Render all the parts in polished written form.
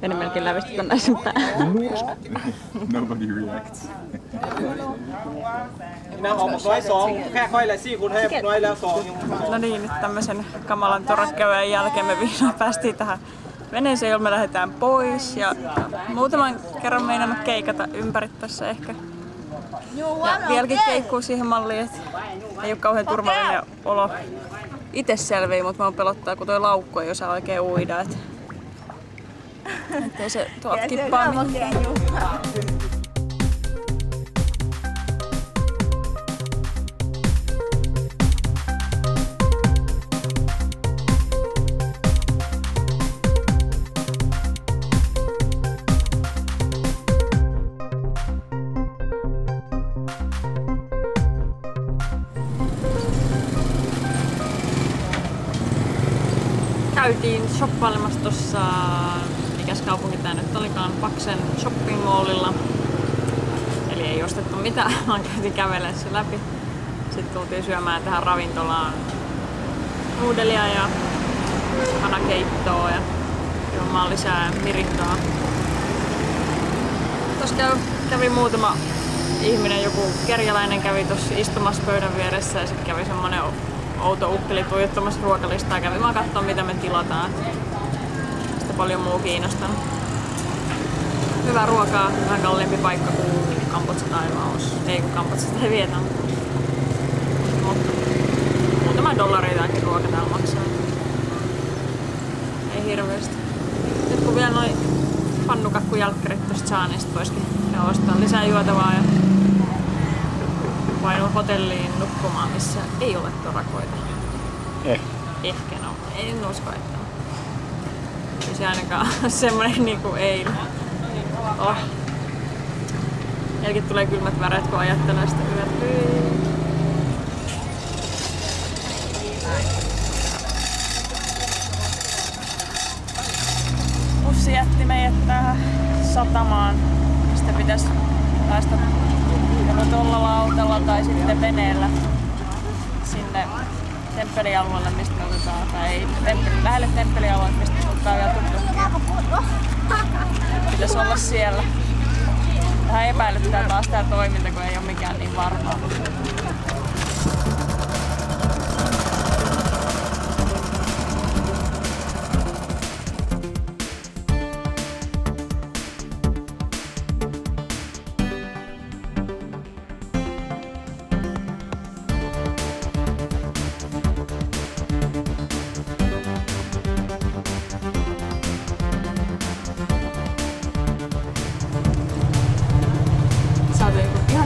Vene melkein lävisti ton naisen pää. Nobody reacts. No niin, nyt tämmösen kamalan torakkävän jälkeen me vihdoin päästiin tähän veneeseen, jolla me lähdetään pois. Ja muutaman kerran meinannut keikata ympäri tässä ehkä. Ja vieläkin keikkuu siihen malliin, että ei oo kauhean turvallinen olo. Itse selviin, mutta mä pelottaa, kun toi laukku ei osaa oikein uida. Ettei se tuolta kippaa mihinkään. Käytiin shoppailemassa tuossa, mikäs kaupunki tää nyt olikaan, Paksen shopping mallilla. Eli ei ostettu mitään, vaan käytiin kävelemään se läpi. Sitten tultiin syömään tähän ravintolaan nuudelia ja kanakeittoa ja juomaan lisää mirindaa. Tuossa kävi muutama ihminen, joku kerjäläinen kävi tuossa istumassa pöydän vieressä ja sitten kävi semmonen outo ukkeli tuijottamassa ruokalistaa. Kävi vaan katsomaan mitä me tilataan. Sitä paljon muu kiinnostanut. Hyvää ruokaa, vähän kalliimpi paikka kuin Kambodža tai Laos. Ei kun Kambodžasta ei Vietnam. Mutta muutama dollaria tämäkin ruoka täällä maksaa. Ei hirveästi. Nyt kun vielä noin pannukakkujälkkärit tosta saa, niin sit voisikin ostaa lisää juotavaa ja painua hotelliin nukkumaan, missä ei ole torakoita. Ehkä no. En usko, että on. Ei se ainakaan semmonen niinku eilen. Oh. Jälkeen tulee kylmät väreet, kun ajattelee sitä yötä. Bussi jätti meidät tähän satamaan, mistä pitäisi päästä joko tuolla lautalla tai sitten veneellä sinne temppelialueelle, mistä me otetaan, tai ei, lähelle temppelialueelle, mistä me otetaan vielä tuttu. Pitäisi olla siellä. Vähän epäilyttää taas tää toiminta, kun ei ole mikään niin varmaa.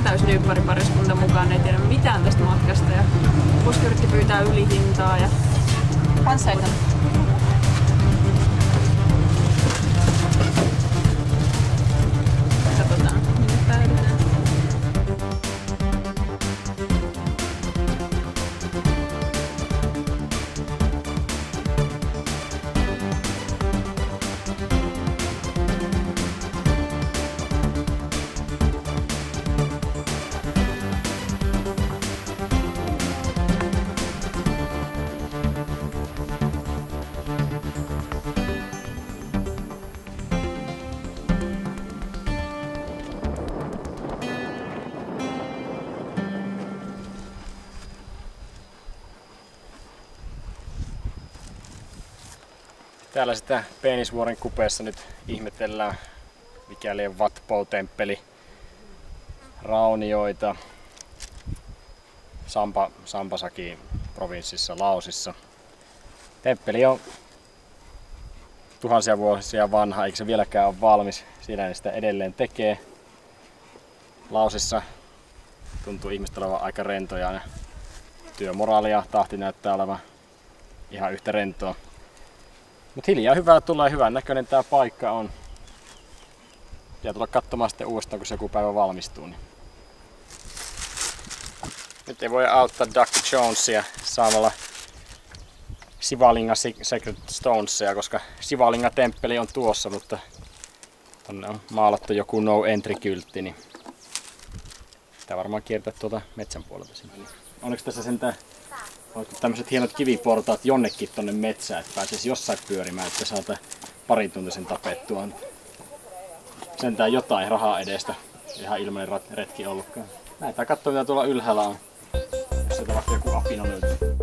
Täysin ympäripariskunnan mukaan, ei tiedä mitään tästä matkasta ja kuski yritti pyytää ylihintaa ja kanssaita. Katsotaan, minne päädytään. Täällä sitä Peenisvuoren kupeessa nyt ihmetellään, mikäli on Wat Po-temppeli, raunioita Sampasaki provinssissa Laosissa. Temppeli on tuhansia vuosia vanha, eikä se vieläkään ole valmis. Siinä sitä edelleen tekee. Laosissa tuntuu ihmiset olevan aika rentoja ja työmoraali ja tahti näyttää olevan ihan yhtä rentoa. Mut hiljaa hyvää tulee, hyvän näköinen tää paikka on. Ja tulla katsomaan sitten uudestaan, kun se joku päivä valmistuu. Niin. Nyt ei voi auttaa Dr. Jonesia saamalla Sivalinga Sacred Stonesia, koska Sivalinga temppeli on tuossa, mutta tonne on maalattu joku no entry -kyltti. Niin Pitää varmaan kiertää tuolta metsän puolelta sinne. Onneksi tässä sentään tämmöiset hienot kiviportaat jonnekin tonne metsään, että pääsisi jossain pyörimään, että saa parituntisen tapettua. Sentään jotain rahaa edestä. Ihan ilmainen retki ollutkaan. Näitä katsoa mitä tuolla ylhäällä on. Jos sieltä vaikka joku apino löytyy.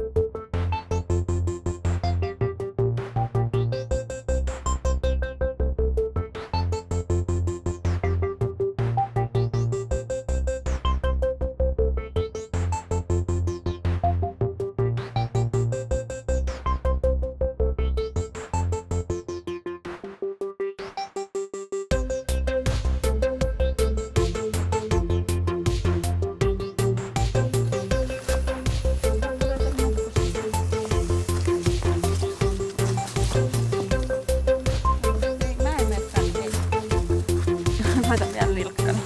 Laitan vielä lilkkani.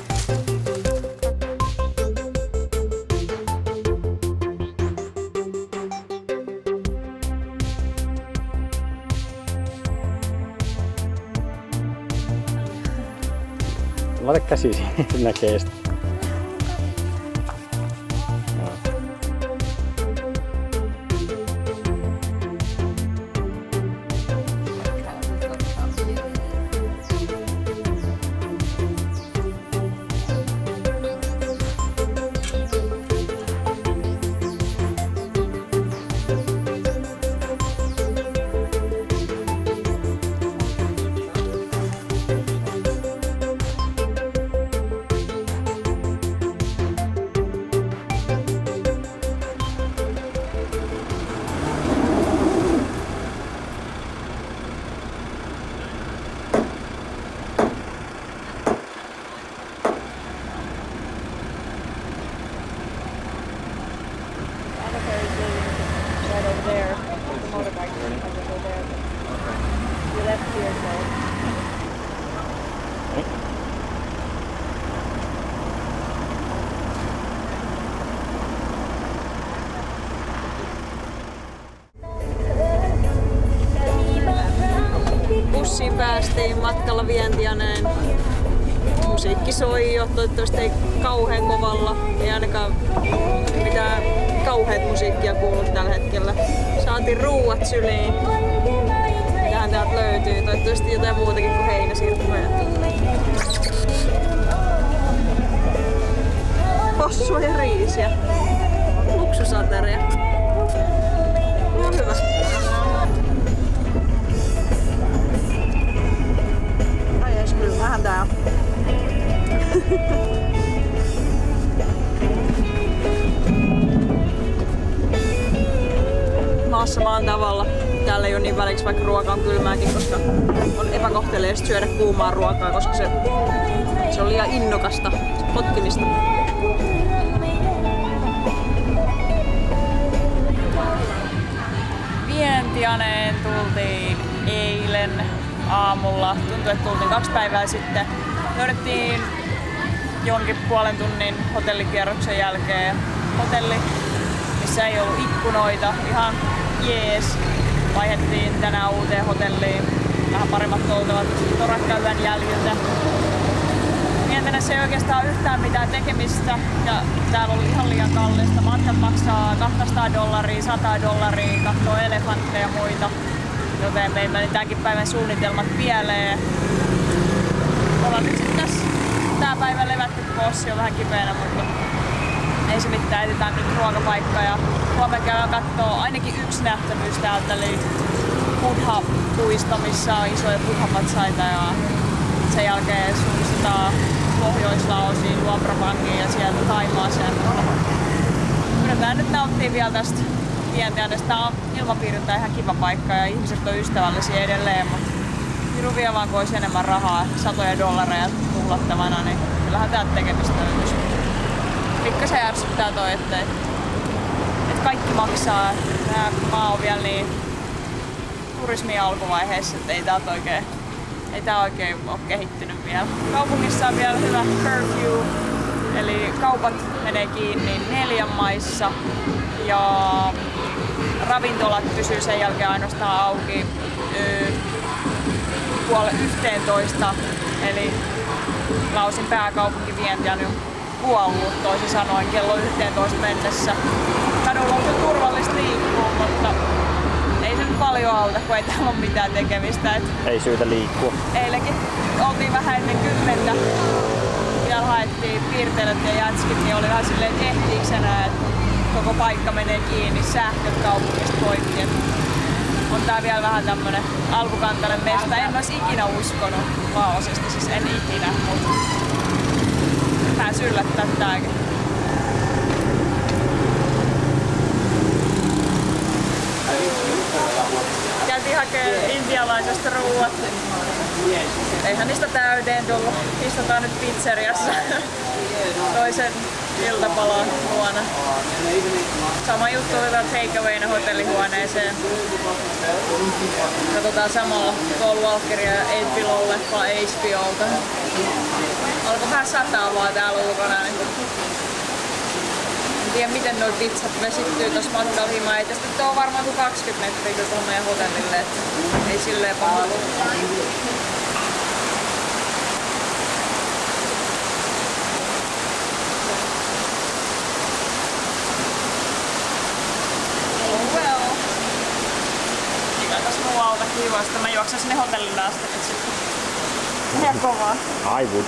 Laita käsi siihen, näkee sitä. There, the motorbike is over there. You left here, so. Bussiin päästiin matkalla Vientianeen. Musiikki soi jo, toivottavasti ei kauhean kovalla, ei ainakaan mitään kauheat musiikkia kuulu tällä hetkellä. Saatiin ruuat syliin. Mitähän täältä löytyy? Toivottavasti jotain muutakin kuin heinäsirkkoja. Possua ja riisiä. Luksusateria. No hyvä. Ai ees, kylmähän tää on. Maassa maan tavalla. Täällä ei ole niin väliksi, vaikka ruoka on kylmääkin, koska on epäkohteliasta syödä kuumaa ruokaa, koska se on liian innokasta, potkimista. Vientianeen tultiin eilen aamulla. Tuntui, että tultiin 2 päivää sitten. Löydettiin jonkin puolen tunnin hotellikierroksen jälkeen hotelli, missä ei ollut ikkunoita. Ihan jees. Vaihdettiin tänään uuteen hotelliin. Vähän paremmat oltavat torakkäyvän jäljiltä. Vientianässä ei oikeastaan yhtään mitään tekemistä ja täällä oli ihan liian kallista. Matkat maksaa $200, $100, katsoo elefantteja ja muita. Joten me meni tämänkin päivän suunnitelmat pieleen. Ollaan nyt sitten tässä tää päivä levätty possi on vähän kipeänä, mutta ei se mitään, etsitään nyt ruokapaikka ja huomenna käydään kattoo ainakin yksi nähtävyys täältä, eli Buddha-puisto, missä on isoja buddha-patsaita ja sen jälkeen suunnistetaan Pohjois-Laosiin, Luang Prabangiin ja sieltä Thaimaaseen. Yritetään nyt nauttia vielä tästä Vientianesta. Tää on ilmapiiriltään ihan kiva paikka ja ihmiset on ystävällisiä edelleen, mutta pirun vielä vaan kun olisi enemmän rahaa, $100 tuhlattavana, niin kyllähän täältä tekemistä löytyisi. Pikkasen ärsyttää toi, että kaikki maksaa. Tää maa on vielä niin turismin alkuvaiheessa, että ei tää oikein ole kehittynyt vielä. Kaupungissa on vielä hyvä curfew, eli kaupat menee kiinni 4 maissa ja ravintolat pysyy sen jälkeen ainoastaan auki 10:30, eli Laosin pääkaupunki Vientiane kuollut toisin sanoen kello 11 mennessä. Kadulla on kyllä turvallista liikkua, mutta ei se nyt paljon auta, kun ei täällä ole mitään tekemistä. Ei syytä liikkua. Eilenkin oltiin vähän ennen 10. Vielä haettiin piirtelöt ja jatskit, niin oli vähän silleen, että ehtiikö enää, että koko paikka menee kiinni, sähköt kaupungista poikki. On tää vielä vähän tämmönen alkukantainen mesta. En ois ikinä uskonut Laosista, siis en ikinä, mutta pääs yllättää tääkin. Käytiin hakee intialaisesta ruuat. Eihän niistä täyteen tullut. Istutaan nyt pizzeriassa toisen iltapalan luona. Sama juttu otetaan takeawayna hotellihuoneeseen. Katsotaan samalla Paul Walkeria ja 8-Below-leffaa HBOlta. Alkoi vähän sataa vaan täällä ulkona. En tiedä miten noi pizzat vesittyy tossa matkalla himaan. Ei tästä nyt oo varmaan kuin 20 metriä tuohon meidän hotellille. Ei silleen paha. Kiivasta. Mä juoksen sinne hotellille asti sitten. Ihan kovaa. I would.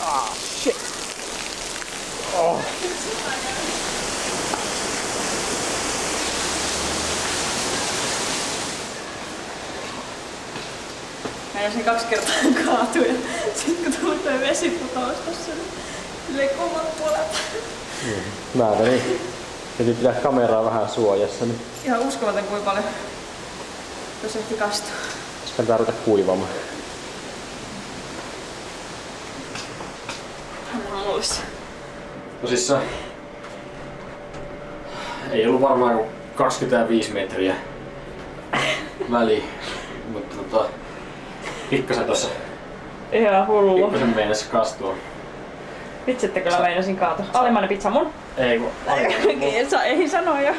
Ah, shit. Oh. Meinasin 2 kertaa kaatua ja sit kun tuli toi vesi putosi tossa, niin silleen kovalla puolella. Mä tein. Piti pitää kameraa vähän suojassa. Niin. Ihan uskomaton kuinka paljon tuossa ehti kastua. Sitten pitää ruveta kuivamaan. Anna mulle se. No siis ei ollut varmaan 25 metriä väliä, mutta pikkasen tossa ihan hullu. pikkasen meinasi kastua. Vitsi, että kyllä meinasin kaatua. Alemmainen pizza mun? Ei kun Ei sano jo.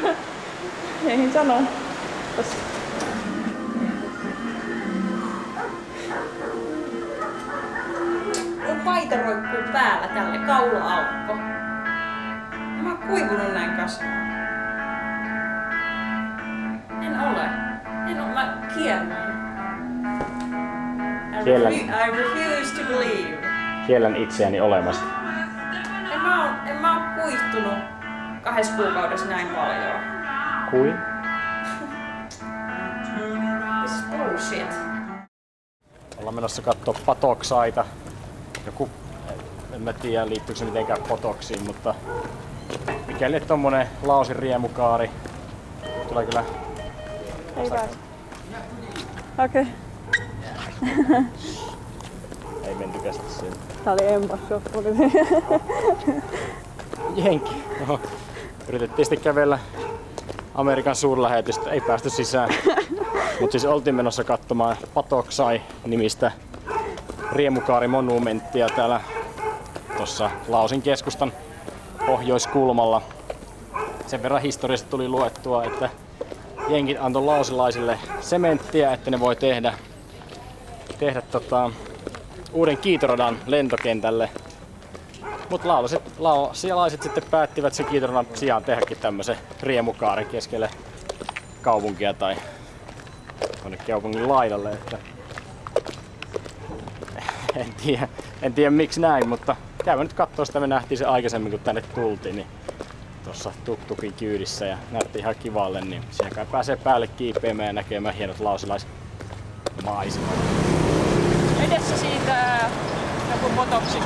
Ei sano. Tossa. Mun paita roikkuu päällä tälle kaula-aukko. Mä oon kuivunut näin kasvaan. En ole. Mä kiellän. I refuse to believe. Kiellän itseäni olemasta. En mä oo kuihtunut 2 kuukaudessa näin paljon. Kuin? This is bullshit. Ollaan menossa kattoo patoksaita. Joku, en mä tiedä liittyykö se mitenkään potoksiin, mutta mikäli tommonen Laosin riemukaari tulee kyllä. Ei pääse. Okei. Ei menty käsitä siinä. Tää oli empashoppu. Jenki. Oho. Yritettiin sitten kävellä Amerikan suurlähetystä, ei päästy sisään. Mut siis oltiin menossa katsomaan Patoksai-nimistä riemukaarimonumenttia täällä tossa Laosin keskustan pohjoiskulmalla. Sen verran historiasta tuli luettua, että jenkit antoi laosilaisille sementtiä, että ne voi tehdä uuden kiitoradan lentokentälle. Mutta laosialaiset sitten päättivät sen kiitoradan sijaan tehdäkin tämmösen riemukaaren keskelle kaupunkia tai tuonne kaupungin laidalle. Että en tiedä miksi näin, mutta käydään nyt kattoo sitä. Me nähtiin se aikaisemmin kun tänne tultiin, niin tuossa tuk-tukin kyydissä ja näytti ihan kivalle, niin siellä kai pääsee päälle kiipeämään ja näkemään hienot laosilaiset maisemat. Edessä siitä joku potoksi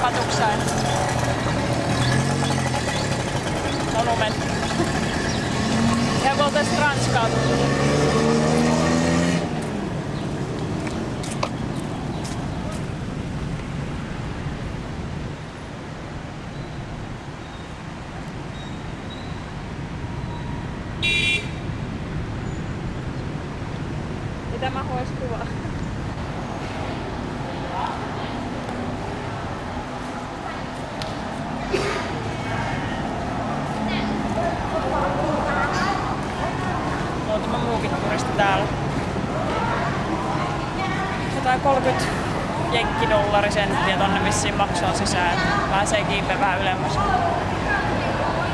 Patuksain monumentti. Ja kun oltais Transkaupunki. 30 jenkkidollarisenttiä tonne vissiin maksaa sisään. Pääsee kiipeä vähän ylemmäs.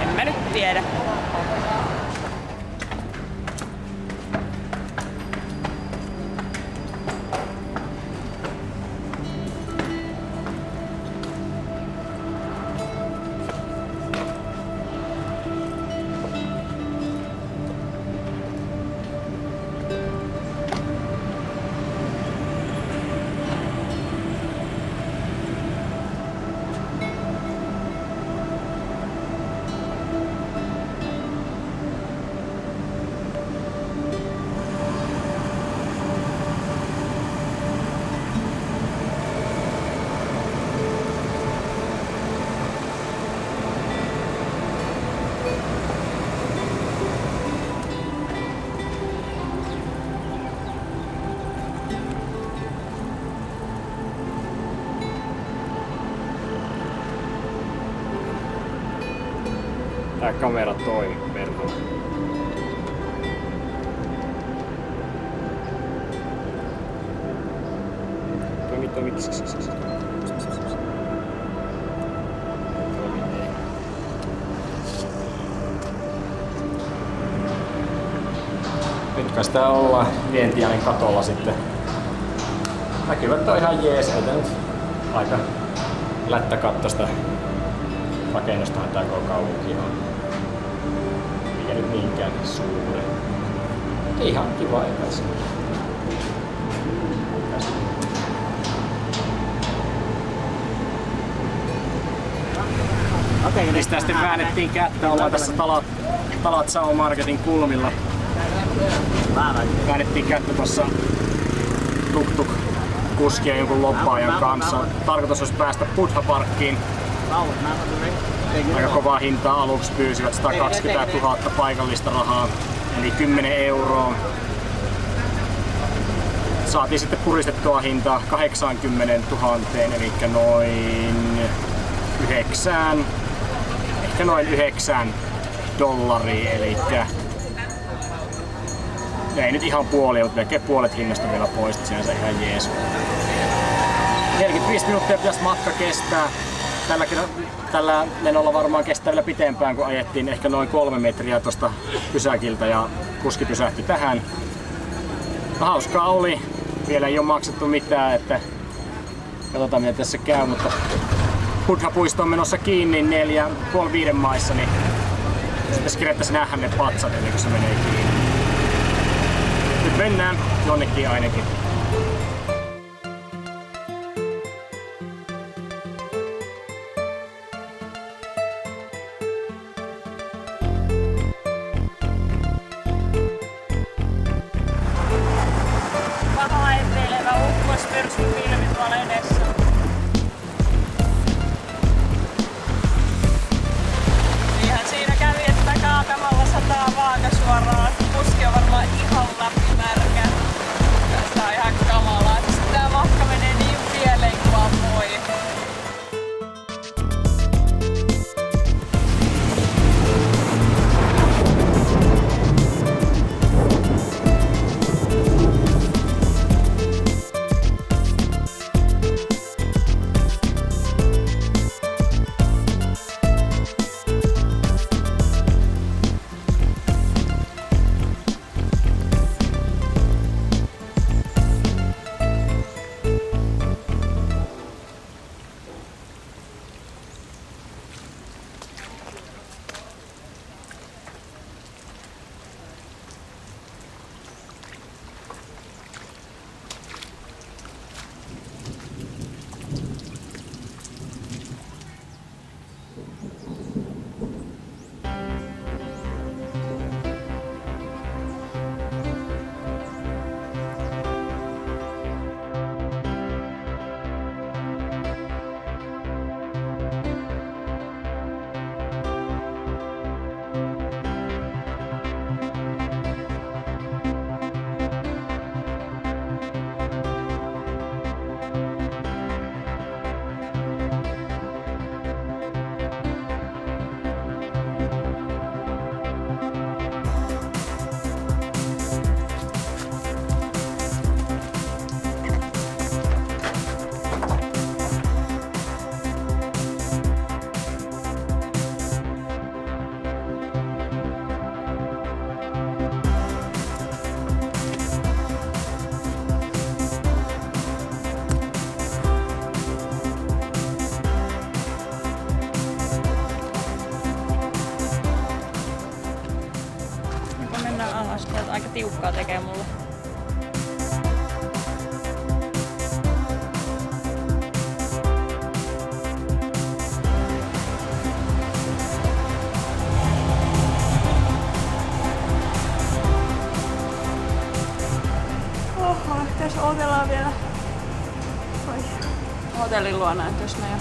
En mä nyt tiedä. Tää kamera toimi perhana. Toimi. Nyt kai sitä ollaan Vientiainen katolla sitten. Näkyvät on ihan jees, ei tää nyt aika lättäkattosta rakennustahan tää koko kaupunki on. Eikä nyt niinkään suuri. Ihan kiva epäsi. Mistä sitten väännettiin kättä, ollaan tässä Talat Sao Marketin kulmilla. Väännettiin kättä tossa tuk-tuk-kuskien jonkun lobbaajan kanssa. Tarkoitus olisi päästä Buddha-parkkiin. Aika kovaa hintaa aluksi pyysivät 120 000 paikallista rahaa, eli 10 €. Saatiin sitten puristettua hintaa 80 000, eli noin 9 $, eli ei nyt ihan puoli, mutta melkein puolet hinnasta vielä pois, sinänsä ihan jees. 45 minuuttia pitäisi matka kestää. Tällä menolla varmaan kestää vielä pitempään, kun ajettiin ehkä noin 3 metriä tuosta pysäkiltä ja kuski pysähtyi tähän. No, hauskaa oli. Vielä ei ole maksettu mitään, että katsotaan mitä tässä käy, mutta Buddha-puisto on menossa kiinni 4:30 maissa, niin pitäisi kirjoittaisi nähdä ne patsat ennen kuin se menee kiinni. Nyt mennään jonnekin ainakin. Suoraan. Puski on varmaan ihan läpimärkä. Tästä on ihan tiukkaa tekee mulle. Oho, tässä odotellaan vielä. Hotellin luo näytös ja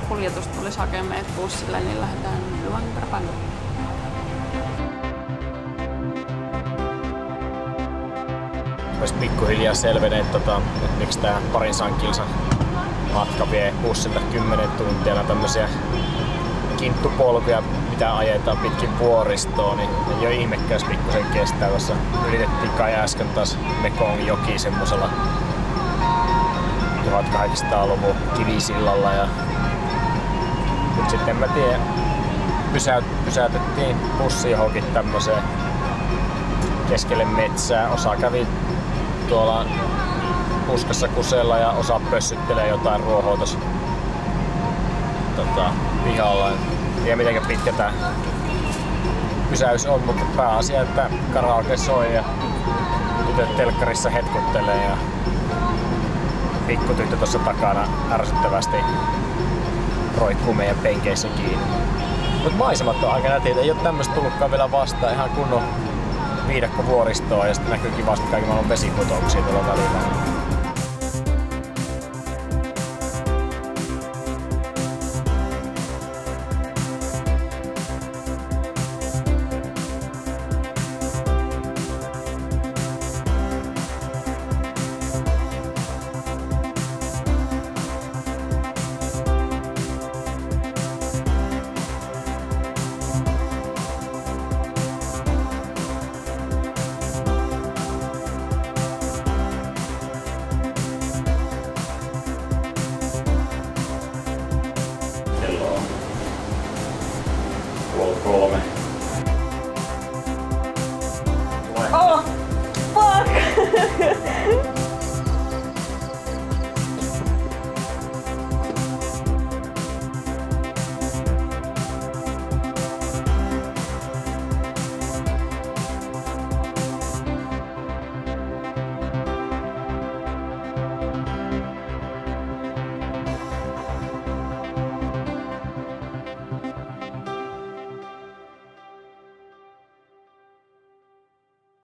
kuljetus tulisi hakemaan meidät bussille, niin lähdetään Luangrapangu. Voisi pikkuhiljaa selvenee, että miksi tää parin sankilsa matka vie bussilta 10 tuntia. Nämä tämmösiä kinttupolkuja, mitä ajetaan pitkin vuoristoa, niin ei ole ihmekään, jos pikkusen kestää. Tuossa yritettiin kai äsken taas Mekong joki semmosella 1800-luvun kivisillalla ja nyt sitten en mä tiedä, pysäytettiin bussi johonkin tämmöiseen keskelle metsää. Osa kävi tuolla puskassa kusella ja osa pössyttelee jotain ruohoa tuossa pihalla. En tiedä miten pitkä tää pysäys on, mutta pääasia, että karaoke soi ja tytöt telkkarissa hetkuttelee ja pikkutyttö tuossa takana ärsyttävästi roikkuu meidän penkeissä kiinni. Mut maisemat on aika nätiä, ei oo tämmöstä tullutkaan vielä vastaan, ihan kunnon viidakkovuoristoa ja sitten näkyykin vasta kaiken maailman vesiputouksia tuolla välillä.